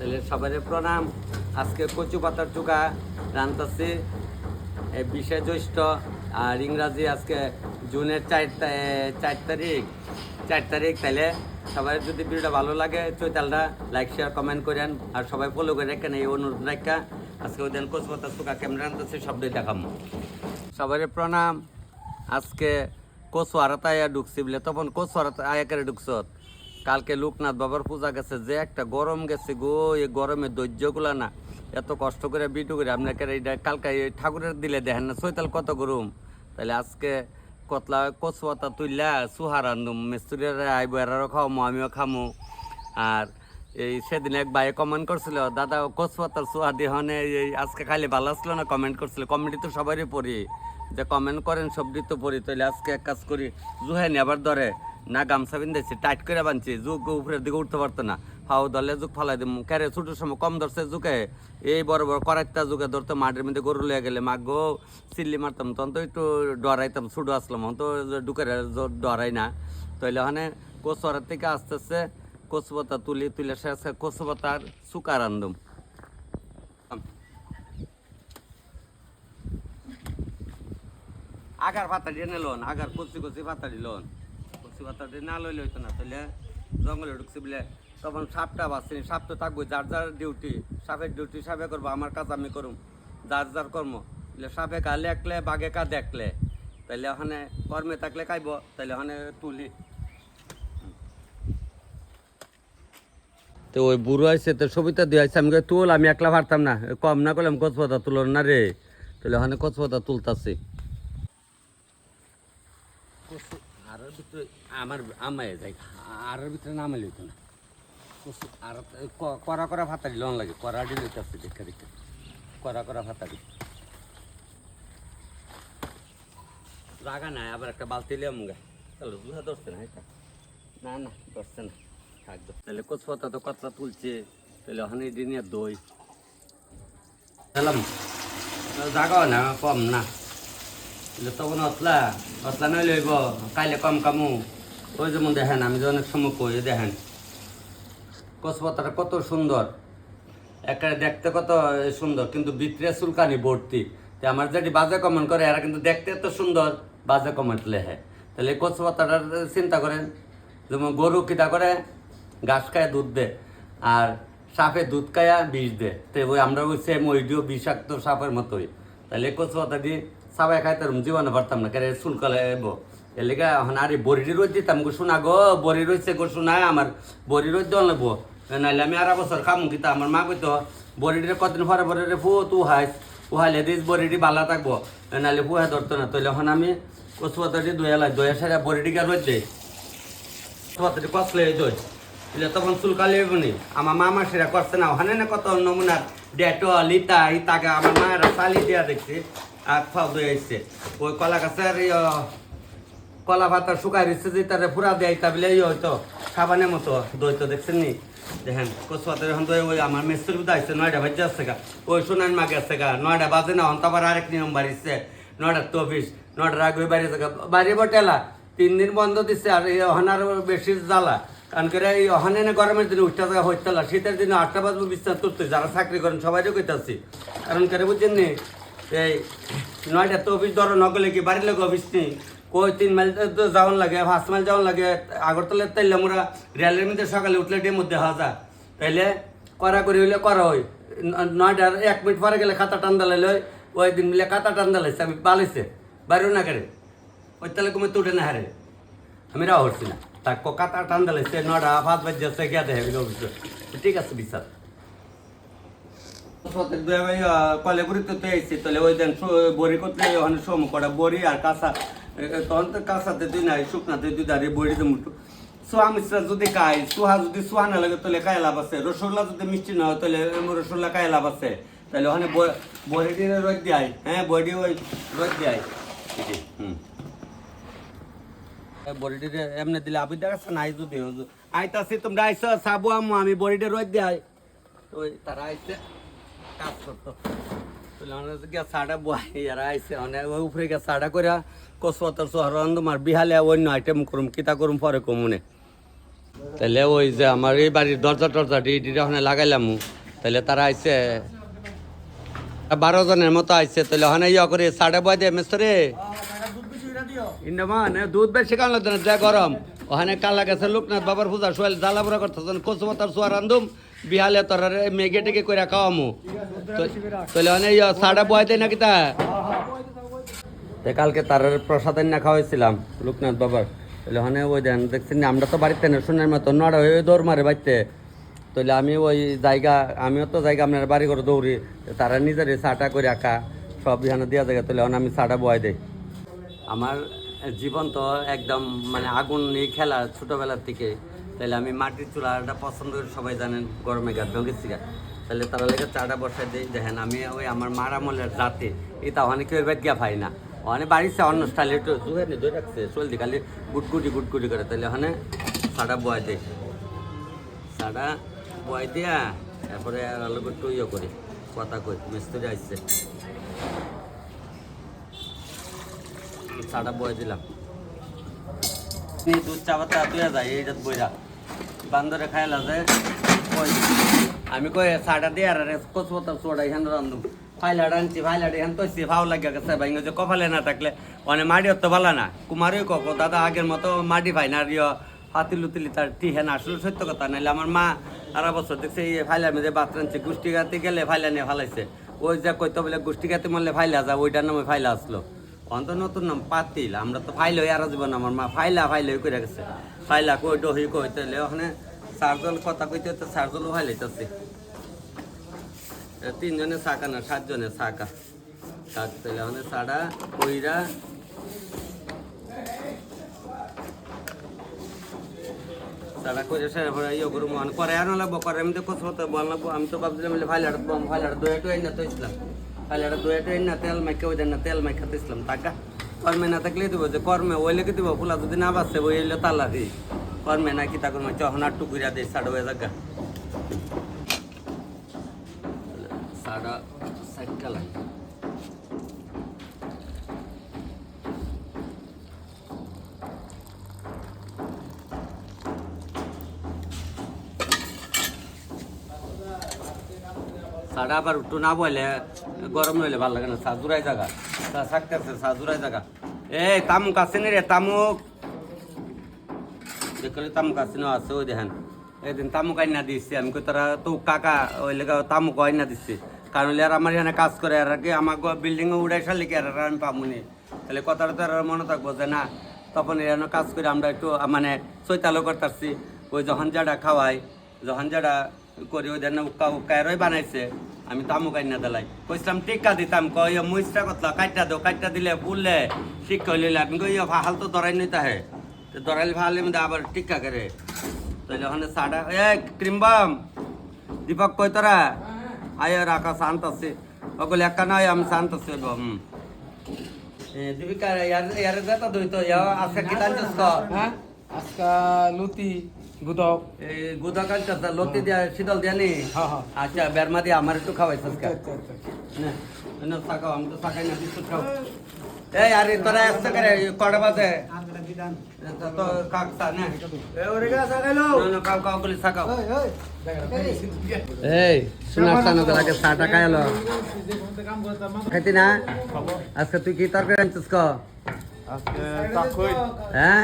তাহলে সবাই প্রণাম। আজকে কচু পাতার চুকা রান্তাছি 20শে জ্যৈষ্ঠ আর ইংরাজি আজকে জুনের 4 তারিখ। তাহলে সবাই যদি ভিডিওটা ভালো লাগে চৈতালটা লাইক শেয়ার কমেন্ট করেন আর সবাই ফলো করে রাখেন এই অনুরোধ রাখা। আজকে ওই দিন কচু পাতার চুকা কেমন রান্তাছি সবটাই দেখাবো। সবাই প্রণাম। আজকে কচু আড়াতে আয়া ঢুকছি বলে তখন কচু আড়াতে আয়া করে ঢুকছ। কালকে লোকনাথ বাবার পূজা গেছে, যে একটা গরম গেছে গো, এই গরমে ধৈর্যগুলা না, এত কষ্ট করে বিটু করে আপনাকে এইটা কালকে ঠাকুরের দিলে দেখেন না চৈতাল কত গরম। তাহলে আজকে কতলা কচু পাতা তুললা সুহার আনদুম, মিস্ত্রিরা আইব, এরারও খাওয়ামো আমিও খামো। আর এই সেদিন এক ভাই কমেন্ট করছিল, দাদা কচু পাতার সুহা দিয়ে হনে এই আজকে খালি ভালো আসলো না, কমেন্ট করছিল। কমেন্টই তো সবারই পড়ি, যে কমেন্ট করেন সবটি তো পড়ি। তাহলে আজকে এক কাজ করি, জুহাইনি আবার ধরে না, গামছা বিন্ধাইছি টাইট করে বানছি, যুগ উপরের দিকে উঠতে পারতো না, হাও ধরলে যুগ ফালাই দিব। ক্যারে ছোটোর সময় কম ধরছে যুগে, এই বড় বড় করাইতা যুগে ধরতো মাঠের মধ্যে গরু লিয়ে গেলে মা গো চিল্লি মারতাম, তখন তো একটু ডরাইতাম, ছোটো আসলাম তো ঢুকে ডরাই না। তাইলে ওখানে কচুয়ার থেকে আস্তে আস্তে কচু পাতা তুলে শেষ কচু পাতার চুকা রান্ধুম। আগার পাতা দিয়ে নিলন, আগার কচি কচি পাতা দিলন, কচি পাতা দিয়ে না লইলে হইতো না। তাহলে জঙ্গলে ঢুকছি বলে তখন সাপটা বাঁচছি, সাপ তো থাকবো, যার যার ডিউটি, সাপের ডিউটি সাপে করবো, আমার কাজ আমি করুম, যার যার কর্ম। তাহলে সাপে কা লেখলে বাঘে কা দেখলে, তাইলে ওখানে কর্মে থাকলে খাইব, তাইলে ওখানে তুলি। তো ওই বুড়ো আইসে তো সবিতা দিয়ে আইসে, আমি তুল, আমি একলা পারতাম না, কম না করলাম কচু পাতা তুলন না রে। তাহলে ওখানে কচু পাতা তুলতাছি। আরের ভিতরে আমার আমায় যাই, আরের ভিতরে নামে লইতো না আর কড়া কড়া ভাতারি লন লাগে, কড়া ডি লইতেছে দেখে দেখে, কড়া কড়া ভাতারি রাগা নাই। আবার একটা বালতি লিয়াম গা, তাহলে দুধা ধরছে না, এটা না না ধরছে না, থাকবে। তাহলে কচু পাতা তো কতলা তুলছে, তাহলে ওখানে দিনে দই খেলাম, জাগাও না কম না, তখন অতলা অতলা নই লইব, কাইলে কম কামু। ওই যেমন দেখেন, আমি যে অনেক সময় কই, দেখেন কচু পাতাটা কত সুন্দর, একটা দেখতে কত সুন্দর, কিন্তু ভিতরে চুলকানি ভর্তি। তো আমার যেটি বাজে কমেন্ট করে, এরা কিন্তু দেখতে এত সুন্দর, বাজে কমেন্ট লেখে। তাহলে কচু পাতাটার চিন্তা করেন, যেমন গরু কিতা করে ঘাস খায় দুধ দে, আর সাপে দুধ খায়া বিষ দে, তো ওই আমরা ওই সেম ওইটিও বিষাক্ত সাপের মতোই। তাহলে কচু পাতা দিয়ে সাবাই খাইতে জীবনে পারতাম না, কেন চুলকালে এব। এর লেগে এখন আর বড়ি রোদ দিতাম গো, শোনা গো বড়ি রয়েছে গো, শোনা আমার বড়ি রোদ দেওয়া নেবো, নাহলে আমি আর বছর খামু কিতা। আমার মা কইতো বড়িটির কদিন পরে পরে ফু তু হাইস, উহাইলে দিস বড়িটি বালা থাকবো, নাহলে ফুহা ধরতো না। তাহলে এখন আমি কচু পাতাটি দইয়ালাই, দইয়া সারা বড়িটিকে রোদ দেয়, কচু পাতাটি কষলে দই, এলে তখন চুলকালে নি। আমার মা মাসিরা করছে না, ওখানে না কত নমুনার ডেটল ইতা ইতাকে আমার মায়েরা চালি দিয়া দেখছি, আর খাওয়া দই আসছে। ওই কলা গাছের কলা পাতা শুকাই দিচ্ছে যে তারা পুরা দেয়, তা বলে হয়তো সাবানের মতো দই তো দেখছেন নি। দেখেন কচু পাতা যখন দই, ওই আমার মেস্তুর বুধ আসছে 9টা বাজে আসছে গা, ওই সোনার মাকে আসছে গা 9টা বাজে না, হন তো আবার আরেক নিয়ম বাড়িছে 9টার তো অফিস, 9টার আগে বাড়িছে গা, বাড়িব টেলা 3 দিন বন্ধ দিচ্ছে। আর এই ওখানে আরো বেশি জ্বালা, কারণ করে এই ওখানে না গরমের দিনে উঠতে থাকা হইতেলা, শীতের দিনে 8টা বাজবে বিস্তার করতে, যারা চাকরি করেন সবাইও কইতাছি। কারণ করে বুঝছেন নি, এই 9টার তো অফিস ধরো নগলে কি বাড়ির লোক অফিস নেই, কই 3 মাইল তো যাওয়ান লাগে, 5 মাইল যাওয়ান লাগে। আগরতলার তাইলে আমরা রেলের মধ্যে সকালে উঠলে ডের মধ্যে হওয়া যায়, তাইলে করা করি হইলে করা হয়। 9টার 1 মিনিট পরে গেলে খাতা টান্দা লাইলে ওই দিন মিলে খাতা টান্দা লাইছে, আমি পালাইছে বাইরেও না করে, ওই তাহলে কমে তো উঠে না হারে, আমি রাও হচ্ছি না। তার কাতা টান্দা লাইছে 9টা 5 বাজে আসছে গিয়া দেখে অফিস, ঠিক আছে বিচার কলে বুড়ি তো এসেছি। তাহলে ওই দিন বড়ি করতে অনেক সময় কটা বড়ি আর কাঁচা, তখন তো কাঁচাতে দুই নাই শুকনাতে দুই দাঁড়িয়ে বড়ি দিয়ে মুঠো। সোহা মিশ্রা যদি খাই, সোহা যদি সোহা না লাগে তাহলে খাই লাভ আছে, রসগোল্লা যদি মিষ্টি না হয় তাহলে রসগোল্লা খাই লাভ আছে। তাহলে ওখানে বড়িটি রোদ দেয়, হ্যাঁ বড়ি ওই রোদ দেয়, বড়িটি এমনি দিলে আপনি দেখাচ্ছে নাই যদি আইতাছি তোমরা আইসো সাবু আমু, আমি বড়িটি রোদ দেয়, ওই তারা আইসে কাজ করতো। সাড়া বয় এরা আইসে অনেক উপরে গিয়ে সাড়া করে কচু পাতার শহরান্দম আর বিহালে অন্য আইটেম করুম, কিতা করুম পরে কমুনে। তাহলে ওই যে আমার এই বাড়ির দরজা টরজা ওখানে লাগাইলাম, তাহলে তারা আইছে 12 জনের মতো আইছে তাহলে ওখানে ইয়া করে সাড়ে বয় দিয়ে মেস্তরে ইন্দামান দুধ বেশি কান লাগতো না যা গরম ওখানে কালা গেছে লোকনাথ বাবার পূজা সোয়াল জ্বালাপুরা করতেছেন কচুপাতার সোয়া রান্ধুম বিহালে তোরা মেঘে টেকে করে খাওয়ামু তাহলে ওখানে সাড়ে বয় দেয় নাকি তা কালকে তার প্রসাদ না খাওয়াইছিলাম লোকনাথ বাবার তাহলে ওখানে ওই দেন দেখছেন আমরা তো বাড়িতে না শোনার মতো নড়া হয়ে দৌড় মারে বাড়িতে তাহলে আমি ওই জায়গা আমিও তো জায়গা আপনার বাড়ি করে দৌড়ি তারা নিজের চাটা করে রাখা সব এখানে দেওয়া জায়গা তাহলে আমি চাটা বয় দেয় আমার জীবন তো একদম মানে আগুন নিয়ে খেলা ছোটোবেলার থেকে তাহলে আমি মাটির চুলাটা পছন্দ করি সবাই জানেন গরমে গাছ ভেঙেছি গা তাহলে তারা লেগে চাটা বসায় দিই দেখেন আমি ওই আমার মারামলের জাতে এটা অনেক কেউ এবার গিয়া পাই না ওখানে বাড়িতে অন্য স্টাইল একটু জুয়ে ধরে রাখছে চলতি খালি গুটগুটি করে তাহলে ওখানে চাটা বয় দেয় চাটা বয় দিয়া তারপরে আলু একটু ইয়ে করি কথা কই মিস্ত্রি আসছে চাটা বয় দিলাম দুধ চা পাতা তুই যায় এইটা বইরা বান্দরে খাইলা যায় আমি কই চাটা দিয়ে আর কচুপাতা চোড়া এখানে রান্ধুম ফাইলাটা আনছি ফাইলাটা এখানে তৈছি ভাও লাগিয়া গেছে ভাই যে কপালে না থাকলে অনেক মাটি তো ভালো না কুমারই কক দাদা আগের মতো মাটি ভাই না আর হাতিলুতিলি তার টিহে না আসলে সত্য কথা নাহলে আমার মা আর বছর দেখছে এই ফাইলার মধ্যে বাত রানছে গোষ্ঠী গাতে গেলে ফাইলা নিয়ে ফালাইছে ওই যা কইতো বলে গোষ্ঠী গাতে মরলে ফাইলা যা ওইটার নামে ফাইলা আসলো অন্ত নতুন নাম পাতিল আমরা তো ফাইল হই আর জীবন আমার মা ফাইলা করে গেছে ফাইলা কই ডহি কই তাহলে ওখানে চারজন কথা কইতে তো চারজনও ফাইলাইতেছে 3 জনে চাকা না 7 জনে চাকা তাহলে ওখানে চাটা কইরা তারা করে সেরে পরে ইয়ে করবো মানে করে আনো লাগবো করে আমি তো কোথাও বল লাগবো আমি তো ভাবছিলাম ফাইলাটা বম ফাইলাটা দইয়াটু না তো ইসলাম ফাইলাটা দইয়াটু না তেল মাইকে ওই দেন না তেল মাইখাতে ইসলাম টাকা কর্মে না থাকলে দিব যে কর্মে ওই লেগে দিব ফুলা যদি না বাসছে ওই এলে তালা দিই কর্মে না কি তা করবে চহন আর টুকুরা দিই সাড়ে হয়ে জায়গা সাড়া সাইকেল লাগে সাড়া আবার একটু না বলে গরম নইলে ভালো লাগে না সাজুরাই জায়গা থাকতেছে সাজুরাই জায়গা এই তামুক আছে নি রে তামুক দেখলে তামুক আছে না আছে ওই দেখেন এদিন তামুক আইনা দিচ্ছি আমি কই তোরা তো কাকা ওই লেগে তামুক আইনা দিচ্ছি কারণ আর আমার এখানে কাজ করে আর কি আমার বিল্ডিং এ উড়াই সারলে কি আর আমি পামুনি তাহলে কথাটা তো আর মনে থাকবো যে না তখন এখানে কাজ করে আমরা একটু মানে চৈতালো করতেছি ওই যখন যারা খাওয়াই যখন যারা করি ওই দেন উক্কা এরই বানাইছে আমি তামুক আইনা দিলাই কইছিলাম টিকা দিতাম কই মুইসটা কতলা কাটটা দিলে পুললে ঠিক কইলে আমি কই হাল তো দরাই নিতে হে তো দরাইলে ভালে মধ্যে আবার টিকা করে তাহলে ওখানে সাড়া এ ক্রিমবাম দীপক কই তোরা আয় রাখা শান্ত আছে ওগুলো একা নয় আমি শান্ত আছে দীপিকা ইয়ার যেটা দই তো আজকে কি দাঁড়িয়েছ হ্যাঁ আজকা লুতি গুদক এই গুদক আনতে লতি দিয়া শীতল দিয়া নি আচ্ছা বেরমা দিয়া আমার একটু খাওয়াইছ আজকে না না সাকাও আমি তো সাকাই না বিস্কুট খাও এই আরে তোরা আসতে করে কড়া বাজে তো কাকতা না এ ওরে গা সাকাইলো না কাও কলি সাকাও এই শোনা সানো লাগে 60 টাকা এলো খাইতি না আজকে তুই কি তরকারি আনছিস ক হ্যাঁ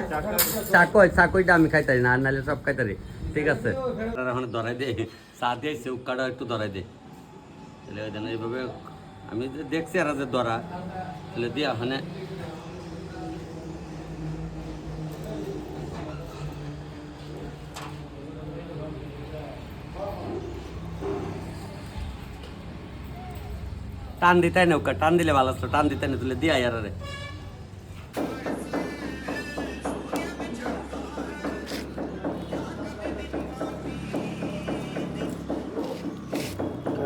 চাকইটা আমি খাইতারি না আর নাহলে সব খাইতারি ঠিক আছে এখন ধরাই দে চা দিয়েছে উক্কাটা একটু ধরাই দে তাহলে ওই এইভাবে আমি দেখছি আর যে ধরা তাহলে দিয়া ওখানে টান দিতাই না উক্কা টান দিলে ভালো আসলো টান দিতাই না তুলে দিয়া আর রে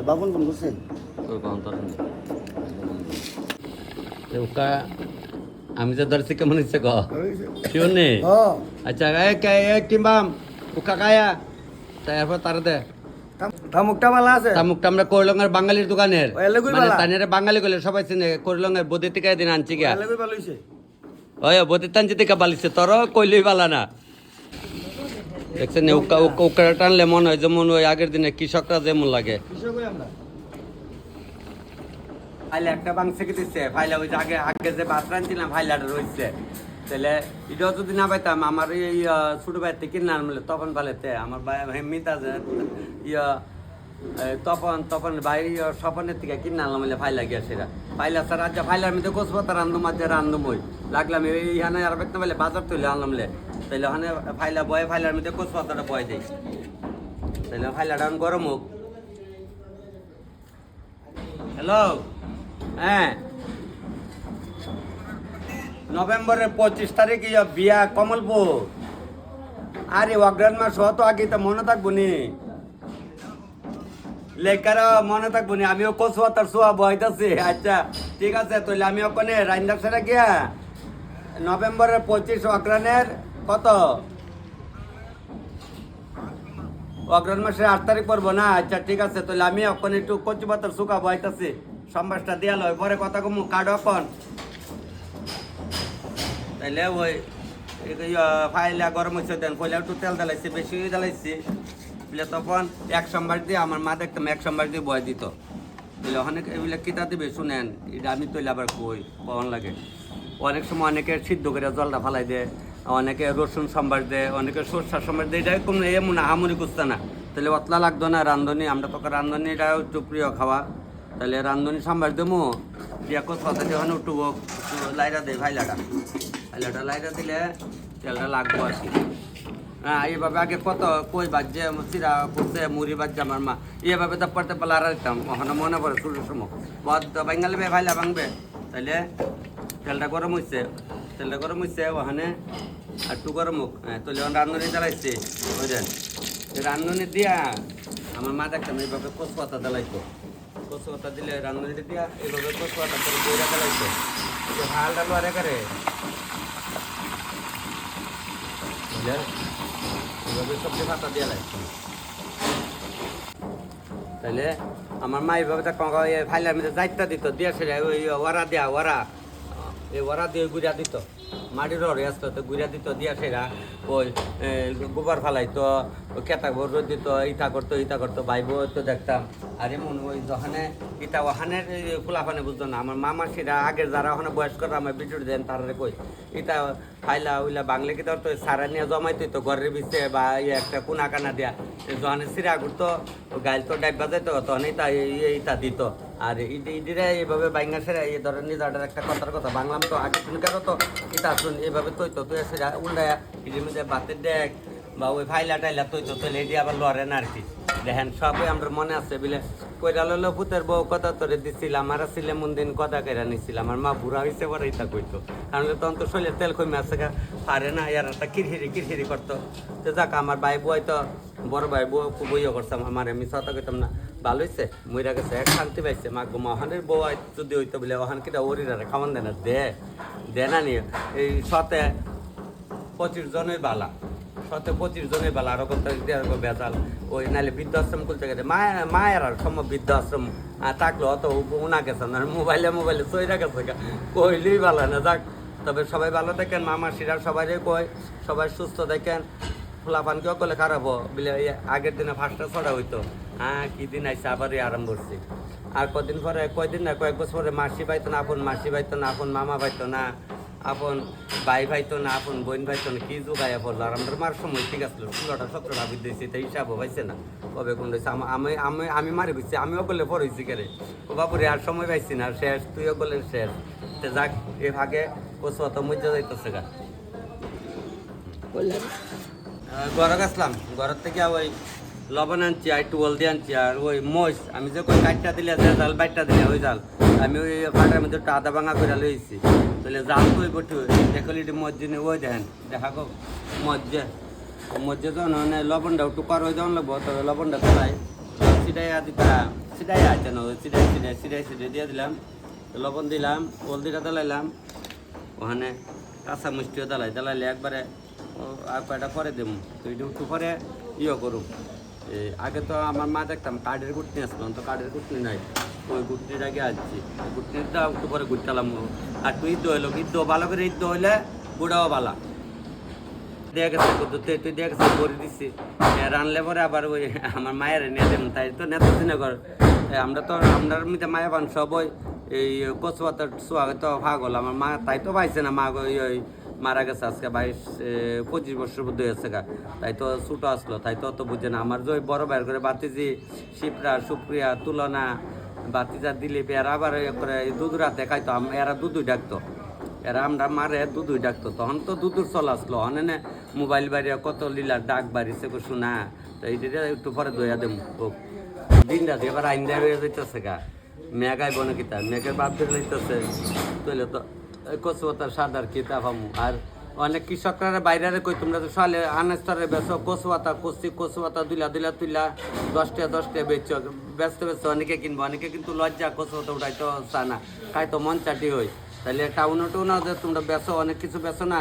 বাবুন ফোন করছে আমি যে ধরছি কেমন ইচ্ছে কিউর নেই আচ্ছা কিংবা উকা কায়া তারপর তার দে তামুকটা ভালো আছে তামুকটা আমরা করলঙ্গের বাঙালির দোকানের মানে তানিরে বাঙালি করলে সবাই চিনে করলঙ্গের বদি থেকে দিন আনছি গা ওই বদি টানছি থেকে বালিছে তোর কইলই বালা না দেখছেন উকা টানলে মনে হয় যেমন ওই আগের দিনে কৃষকরা যেমন লাগে ফাইলে একটা বাংসে দিচ্ছে ফাইলে ওই যে আগে যে ভাত রাঁধছিলাম ফাইলাটা রয়েছে তাহলে এটাও যদি না পাইতাম আমার এই ছোট ভাইতে কিনে আনলে তখন পালেতে আমার ভাই মিতা যে তখন ভাই স্বপনের থেকে কিনে আনলাম বলে ফাইলা গিয়া সেটা ফাইলা স্যার আজ ফাইলার মধ্যে গোসপাতা রান্ধু মাঝে রান্ধুমই লাগলাম এইখানে আর বেতন বলে বাজার তুলে আনলাম তাহলে ওখানে ফাইলা বয় ফাইলার মধ্যে গোসপাতাটা বয় দিই তাহলে ফাইলাটা গরম হোক হ্যালো হ্যাঁ নভেম্বরের 25 তারিখ বিয়া কমলপুর আরে অগ্রাণ মাস হতো আগে তো মনে থাকবো নি লেখার মনে থাকবো নি আমিও কচুয়াতার শোয়া বইতেছি আচ্ছা ঠিক আছে তাহলে আমি ওখানে রাইন্দার সেরা গিয়া নভেম্বরের 25 অগ্রাণের কত অগ্রাণ মাসের 8 তারিখ পড়বো না আচ্ছা ঠিক আছে তাহলে আমি ওখানে একটু কচুপাতার শুকা বইতেছি সম্বাসটা দিয়াল হয় পরে কথা কমু কার্ড এখন তাইলে ওই ফাইলা গরম হয়েছে দেন ফলে একটু তেল জ্বালাইছি বেশি জ্বালাইছি বলে তখন 1 সোমবার দিয়ে আমার মা দেখতাম 1 সোমবার দিয়ে বয় দিত বলে ওখানে এগুলো কিতা দিবে শুনেন এটা আমি তৈলে আবার কই কখন লাগে অনেক সময় অনেকে সিদ্ধ করে জলটা ফালাই দেয় অনেকে রসুন সম্বার দেয় অনেকে সরষার সম্বার দেয় এটা কোনো এমন হামুরি কুস্তা না তাহলে অতলা লাগতো না রান্ধনি আমরা তোকে রান্ধনিটা একটু প্রিয় খাওয়া তাহলে রান্ধনি সম্বার দেবো দিয়া কথা যখন উঠবো লাইরা দেয় ফাইলাটা লাইটা দিলে তেলটা লাগবো আর কি হ্যাঁ এইভাবে আগে কত কই বাজছে চিরা করছে মুড়ি বাজছে আমার মা এইভাবে তো পড়তে পারলে আর দিতাম ওখানে মনে পড়ে শুরুর সময় বদ বাঙ্গালি ভাইলা ভাঙবে তাইলে তেলটা গরম হয়েছে ওখানে আর একটু গরম হোক হ্যাঁ তাহলে রান্ধনি জ্বালাইছে বুঝলেন রান্ধনি দিয়া আমার মা দেখতাম এইভাবে কচুপাতা জ্বালাইতো কচুপাতা দিলে রান্ধনি দিয়া এইভাবে কচুপাতা করে বইরা জ্বালাইতো হাল ডালো আরে করে সবজি ভাতা দিয়ে লাগছে তাহলে আমার মা এইভাবে ফাইলার মধ্যে যাইতা দিত দিয়ে ওই ওরা দিয়ে গুড়া দিত মাটির রড়ে আসতো তো গুড়া দিত দিয়া সেরা ওই গোবর ফালাইতো কেতা রোদ দিত ইটা করতো বাইবো তো দেখতাম আর এমন ওই যখানে ইটা ওখানের ফুলাফানে বুঝতো না আমার মামা সেরা আগের যারা ওখানে বয়স্ক আমার বিটুর দেন তারা কই ইটা ফাইলা উইলা বাংলা কি ধরতো সারা নিয়ে জমাইতো তো ঘরের ভিতরে বা একটা কোনা কানা দিয়া যখন সিরা ঘুরতো গাইল তো ডাইব বাজাইতো তখন ইটা দিত আর ইডিরা এইভাবে বাঙ্গা সেরা এই ধরেন নিজের একটা কথার কথা বাংলাম তো আগে শুনকারও তো ইটা শুন এইভাবে তৈতো তুই সেরা উল্টায়া ইডির মধ্যে বাতের ডেক বা ওই ফাইলা টাইলা তৈতো তৈলে এটি আবার লড়ে না আর কি দেখেন সবই আমার মনে আছে বলে কইরা লইলো পুতের বউ কথা তোরে দিচ্ছিলাম আর ছিলে মন্দির কথা কেরা নিচ্ছিলাম আমার মা বুড়া হয়েছে পরে ইটা কইতো কারণ তখন তো শরীরে তেল কমে আছে পারে না ইয়ার একটা কিরহিরি করতো তো যাক আমার ভাই বই তো বড় ভাই বউ খুব বইও করতাম আমার আমি সতা কইতাম না ভালো হয়েছে মইরা গেছে এক শান্তি পাইছে মা গো ওখানের বউ যদি হইতো বলে ওখান কিটা ওরিরা খাওয়ান দেয় না দে না নিয়ে এই 25 জনের বালা 25 জনের বালা আরো করতে বেজাল ওই নাহলে বৃদ্ধাশ্রম খুলতে গেছে মায়ের আর সম্ভব বৃদ্ধাশ্রম থাকলো অত উনা গেছে না মোবাইলে চইরা গেছে কইলেই ভালো না যাক তবে সবাই ভালো দেখেন মামা সিরার সবাই কয় সবাই সুস্থ দেখেন ফুলাফান কেউ করলে খারাপ বলে আগের দিনে 5টা 6টা হইতো হ্যাঁ কি দিন আইসে আবারই আরাম করছি আর কদিন পরে কয়দিন না কয়েক বছর পরে মাসি পাইতো না আপন মাসি পাইতো না আপন মামা পাইতো না আপন ভাই পাইতো না আপন বোন পাইতো না কি যোগাইয়া পড়লো আর আমাদের মার সময় ঠিক আসলো 16টা 17টা বিদ দিয়েছি তো হিসাবও পাইছে না কবে কোন রয়েছে আমি মারি বুঝছি আমিও বললে পর হয়েছি কেরে ও বাপুরে আর সময় পাইছি না শেষ তুইও বললে শেষ তো যাক এ ভাগে কচু অত মজা যাইতেছে গা ঘরে গেছিলাম ঘরের থেকে ওই লবণ আনছি আর একটু হলদি আনছি আর ওই মোষ আমি যে কই কাঠটা দিলে যে জাল বাইটটা দিলে ওই জাল আমি ওই ফাটার মধ্যে একটু আদা ভাঙা করে লইছি তাহলে জাল কই বটু দেখলি মসজিদে ওই দেখেন দেখা গো মসজিদ যখন লবণটা একটু কর হয়ে যাওয়ান লাগবো তবে লবণটা তোলাই সিটাই আছে না সিটাই দিয়ে দিলাম লবণ দিলাম হলদিটা দালাইলাম ওখানে কাঁচা মিষ্টিও দালাইলে একবারে আর কয়টা পরে দেবো তো একটু পরে করুম আগে তো আমার মা দেখতাম কাঠের গুটনি আসলাম তো কাঠের গুটনি নাই ওই গুটনির আগে আসছি গুটনিটা একটু পরে ঘুরতালাম আর একটু ঈদ হইলো ঈদ ভালো করে ঈদ হইলে বুড়াও ভালা দেয়া গেছে কত তুই দেয়া গেছে বড়ি দিছি রানলে পরে আবার ওই আমার মায়ের নিয়ে দেন তাই তো নেতা সিনগর আমরা তো আমরার মধ্যে মায়া পান সবই এই কচু পাতার ছোঁয়া তো পাগল আমার মা তাই তো পাইছে না মা ওই মারা গেছে আজকে 22-25 বছর বুদ্ধ হয়েছে গা তাই তো ছোটো আসলো তাই তো অত বুঝে না আমার যে ওই বড় বাইর করে বাতিজি শিপ্রা সুপ্রিয়া তুলনা বাতিজা দিলীপ এরা আবার করে দুধ রাতে খাইতো এরা দুধই ডাকতো এরা আমরা মারে দুধই ডাকতো তখন তো দুধুর চল আসলো অনেনে মোবাইল বাড়িয়া কত লীলার ডাক বাড়িছে শোনা তো এইটা একটু পরে দইয়া দেব দিন রাতে এবার আইন দেওয়া হয়ে যাইতেছে গা মেঘাই বনে কিতা মেঘের বাদ ধরে লইতেছে তৈলে তো কচু পাতার সাদার কিতা পামু আর অনেক কৃষকরা বাইরে কই তোমরা তো সালে আনাস্তরে বেছো কচু পাতা কচু পাতা দুলা তুলা 10 টাকা বেচো ব্যস্ত অনেকে কিনবো অনেকে কিন্তু লজ্জা কচু পাতা উঠাইতো চায় না খাই তো মন চাটি হই তাহলে টাউনও না যে তোমরা বেছো অনেক কিছু বেছো না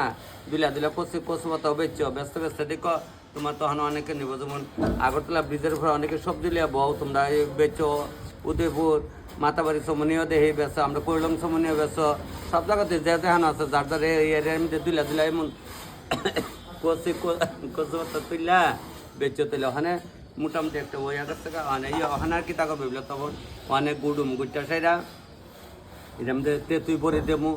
দুলা কচু পাতা বেচো ব্যস্ত দেখো তোমার তখন অনেকে নিব যেমন আগরতলা ব্রিজের উপরে অনেকে সবজি লিয়া বউ তোমরা বেচো উদয়পুর মাতাবাড়ি সমনীয় দেহে বেছো আমরা কৈলং সমনীয় বেছো সব জায়গাতে যে দেখানো আছে যার যার এরিয়ার মধ্যে দুলা এমন কচু পাতা তুললা বেচো তুলে ওখানে মোটামুটি একটা ওই আগের থেকে ওখানে আর কি তাকে ভেবলো তখন অনেক গুড়টা সেরা এর মধ্যে তেঁতুই পরে দেবো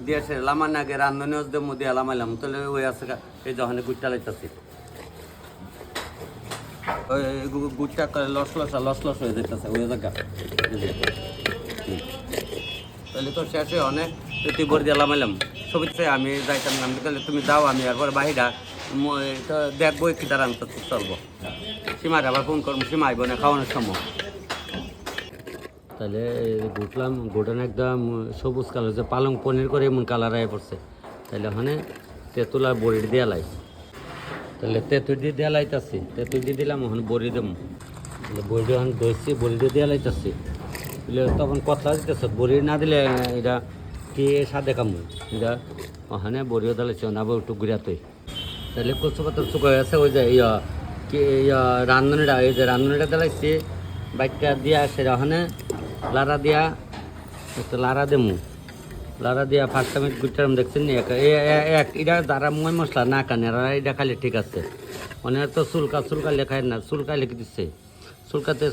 দিয়ে সে লামার নাগে রান্ধনিও দেবো দিয়ে লামাইলাম তাহলে ওই আছে এই যে ওখানে গুড়টা লাইতেছি ওই গুড়টা লস হয়ে যেতেছে ওই জায়গা তাহলে তো শেষে অনেক তুই বড় দিয়ে লামাইলাম ছবিতে আমি যাইতাম নাম তাহলে তুমি যাও আমি একবার বাহিরা তো দেখবো কি দ্বারা আমি তো চলবো সীমার আবার ফোন করবো সীমা আইব না খাওয়ানোর সময় তাহলে গুটলাম গোটানো একদম সবুজ কালার যে পালং পনির করে এমন কালার আয় পড়ছে তাহলে ওখানে তেঁতুলার বড়ি দিয়ে লাই তাহলে তেঁতুল দিয়ে দেওয়া লাইতেছি তেঁতুল দিয়ে দিলাম ওখানে বড়ি দেবো তাহলে বড়ি ওখানে দইছি বড়ি দিয়ে দেওয়া লাইতেছি তাহলে তখন কথা দিতেছে বড়ি না দিলে এটা কি সাদে কামু এটা ওখানে বড়িও দিলাইছে আবার একটু ঘুরাতই তাহলে কচু পাতার শুকাই আছে ওই যে রান্ধনিটা এই যে রান্ধনিটা দিলাইছি বাইকটা দিয়া সেটা ওখানে লাড়া দিয়া একটা লাড়া দেমু লাড়া দিয়া 5 মিনিট গুটার দেখছেন নি এটা দ্বারা মই মশলা না কানে এটা খালি ঠিক আছে অনেক তো চুলকা লেখায় না চুলকা লিখে দিচ্ছে চুলকাইতে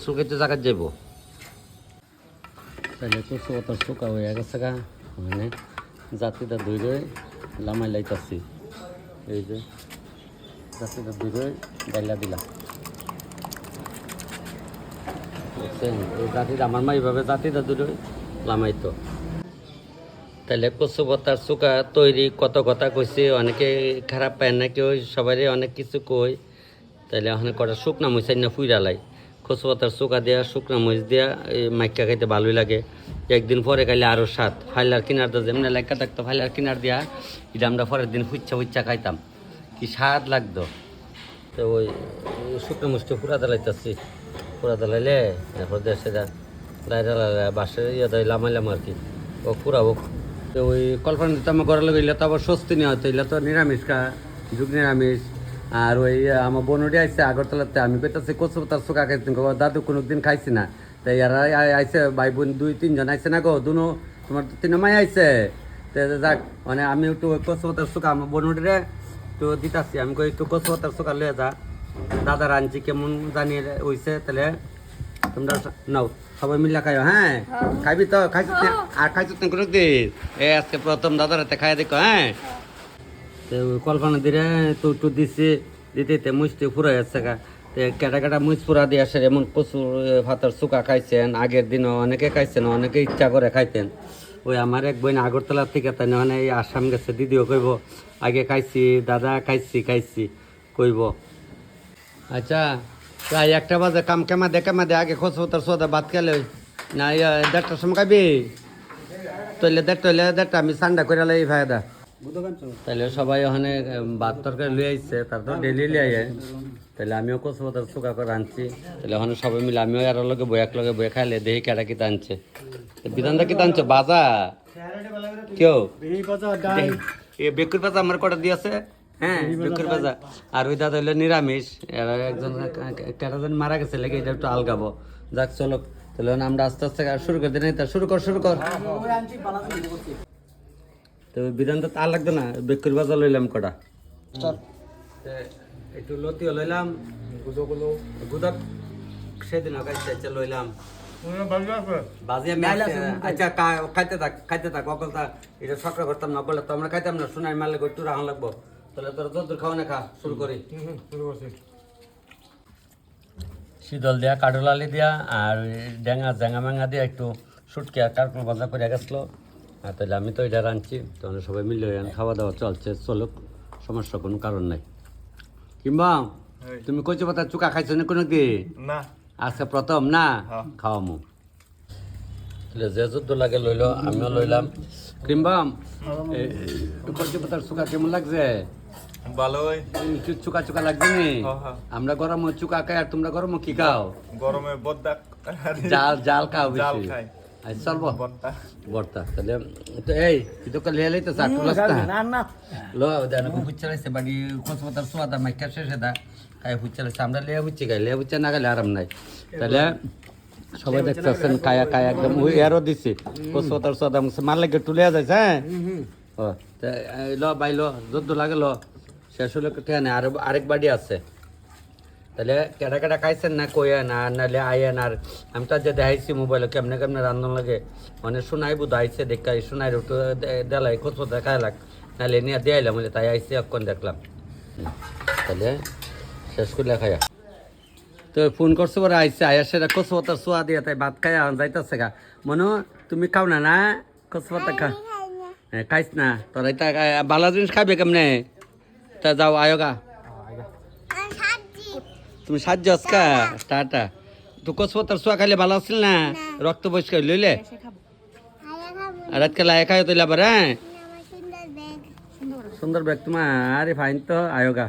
জায়গা যাইব তাহলে তো চুয়াতার চুকা হয়ে গেছে গা মানে জাতিটা ধুইরে লামাই লাইতাছি এই যে জাতিটা ধুইরে ডাইলা দিলাম দেখছেন এই জাতিটা আমার মা এইভাবে জাতিটা ধুইরে লামাইতো তাহলে কচু পাতার চুকা তৈরি কত কথা কইছে অনেকে খারাপ পায় না কেউ সবাই অনেক কিছু কই তাহলে ওখানে কটা শুকনা মরিচ না ফুইরা লাই কচু পাতার চুকা দেওয়া শুকনা মরিচ দেওয়া এই মাইকা খাইতে ভালোই লাগে একদিন পরে খাইলে আরও স্বাদ ফাইলার কিনার তো যেমনি লাইকা থাকতো ফাইলার কিনার দিয়া এটা আমরা পরের দিন ফুচ্ছা খাইতাম কি স্বাদ লাগতো তো ওই শুকনো মরিচটা পুরা দালাইতেছি পুরা দালাইলে তারপর দেশে লাইরা বাসে লামাইলাম আর কি ও পুরাবো তো ওই কল্পনা দিতে আমার ঘরে লগে তো আবার স্বস্তি নেওয়া হতো এগুলো তো নিরামিষ যুগ নিরামিষ আর ওই আমার বোনটি আইসে আগরতলাতে আমি কইতাছি কচু পাতার চুকা খাইছি দাদু কোনো দিন খাইছি না তাই এরা আইসে ভাই বোন 2-3 জন আইসে না গো দুনো তোমার 3 মাই আইসে তো যাক মানে আমি একটু কচু পাতার চুকা আমার বোনটিরে তো দিতাছি আমি কই একটু কচু পাতার চুকা লয়ে যা দাদার আনছি কেমন জানিয়ে হইছে তাহলে তোমরা নাও সবাই মিলে খাইও হ্যাঁ খাইবি তো খাইছো তো কোনো দিন আজকে প্রথম দাদার হাতে খাই দেখো হ্যাঁ তো কল্পনা দিলে তো একটু দিতে মুছতে ফুরাই যাচ্ছে গা তো কেটা মুছ ফুরা দিয়ে আসে এমন প্রচুর ভাতার চুকা খাইছেন আগের দিনও অনেকে খাইছেন অনেকে ইচ্ছা করে খাইতেন ওই আমার এক বোন আগরতলার থেকে তাই মানে এই আসাম গেছে দিদিও কইব আগে খাইছি দাদা খাইছি কইব আচ্ছা প্রায় 1টা বাজে কাম কামা দে আগে খোঁজ হতার সোদা ভাত খেলে না 1:30টার সময় খাবি তৈলে 1:30 আমি ঠান্ডা করে লাই ফায়দা তাহলে সবাই ওখানে ভাত তরকারি লুয়ে আইছে তারপর ডেলি লিয়ে আয় তাহলে আমিও কচু পাতার চুকা করে আনছি তাহলে ওখানে সবাই মিলে আমিও এর লগে বয়ে খাইলে দেখি কেটা কিতা আনছে বিধানটা কিতা আনছে বাজা কেউ বেকুর বাজা আমার কটা দিয়েছে হ্যাঁ বেকুর বাজা আর ওই দাদা হইলো নিরামিষ এরা একজন কেটাজন মারা গেছে লেগে এটা একটু আলগাবো যাক চলো তাহলে আমরা আস্তে আস্তে শুরু করে দিই শুরু কর তো বিধান তো আর লাগতো না বেকুর বাজা লইলাম কটা একটু লতিও লইলাম, গুদক সেদিন গাইছে লইলাম। বাজি আমি আচ্ছা খাইতে থাক অকলতা এটা সকাল করতাম না বলে তো আমরা খাইতাম না শোনাই মারলে একটু রাহন লাগবো তাহলে তোর যদ্দূর খাওয়া না খা শুরু করি। শীতল দিয়া কাঠলালি দিয়া আর ডেঙা জেঙা মেঙা দিয়া একটু সুটকে আর কারকুল ভাজা করে গেছিলো। আর তাহলে আমি তো এটা রাঁধছি তখন সবাই মিলে খাওয়া দাওয়া চলছে, চলুক, সমস্যা কোনো কারণ নাই। কিংবা তুমি কচু পাতা চুকা খাইছো না কোনো দিন? না, আজকে প্রথম না খাওয়ামু তাহলে যে যুদ্ধ লাগে লইল, আমিও লইলাম। কিংবা কচু পাতার চুকা কেমন লাগছে? ভালোই। একটু চুকা চুকা লাগছে নি? আমরা গরম চুকা খাই আর তোমরা গরম কি খাও? গরমে বদ্দা জাল জাল খাও জাল বেশি। খাই। আচ্ছা চলবো বদ্দা বর্তা তাহলে তো এই তুই তো লিয়ে লইতে চাক না না লো দেন হুচ্চালাইছে বাড়ি কচু পাতার সোয়াদা মাইকা শেষে দা খাই হুচ্চালাইছে আমরা লিয়ে হুচ্ছি খাই লিয়ে হুচ্চা না গেলে আরাম নাই। তাহলে সবাই দেখতেছেন খায়া খায়া একদম ওই এরও দিছি কচু পাতার সোয়াদা মার লাগে টুলিয়া যাইছে। হ্যাঁ ও তা ল বাই ল যদ্দু লাগে ল শেষ হলে কেন আরেক বাড়ি আছে তাহলে কেটা কেটা খাইছেন না কইয়া না নাহলে আইয়েন। আর আমি তো যে দেখাইছি মোবাইলে কেমনে কেমনে রান্ধন লাগে মানে শোনাই বুধ আইসে দেখাই শোনাই একটু দেলাই কচু দেখাই লাগ নাহলে নিয়ে দেয়াইলাম বলে তাই আইসি অক্ষণ দেখলাম। তাহলে শেষ করলে খাইয়া তো ফোন করছো পরে আইসে আয়া সেটা কচু পাতার সোয়া দিয়া তাই ভাত খাইয়া যাইতেছে গা মনো তুমি খাও না না কচু পাতা খা? হ্যাঁ খাইস না তোরা এটা বালা জিনিস খাবে কেমনে? তা যাও আয়োগা তুমি সাহায্য আজকা টাটা তো কচুপাতার সোয়া খাইলে ভালো আছিল না রক্ত পরিষ্কার লইলে রাত খেলা খাই তুইলে আবার। হ্যাঁ সুন্দর ব্যাগ তোমার, আরে ফাইন তো আয়োগা।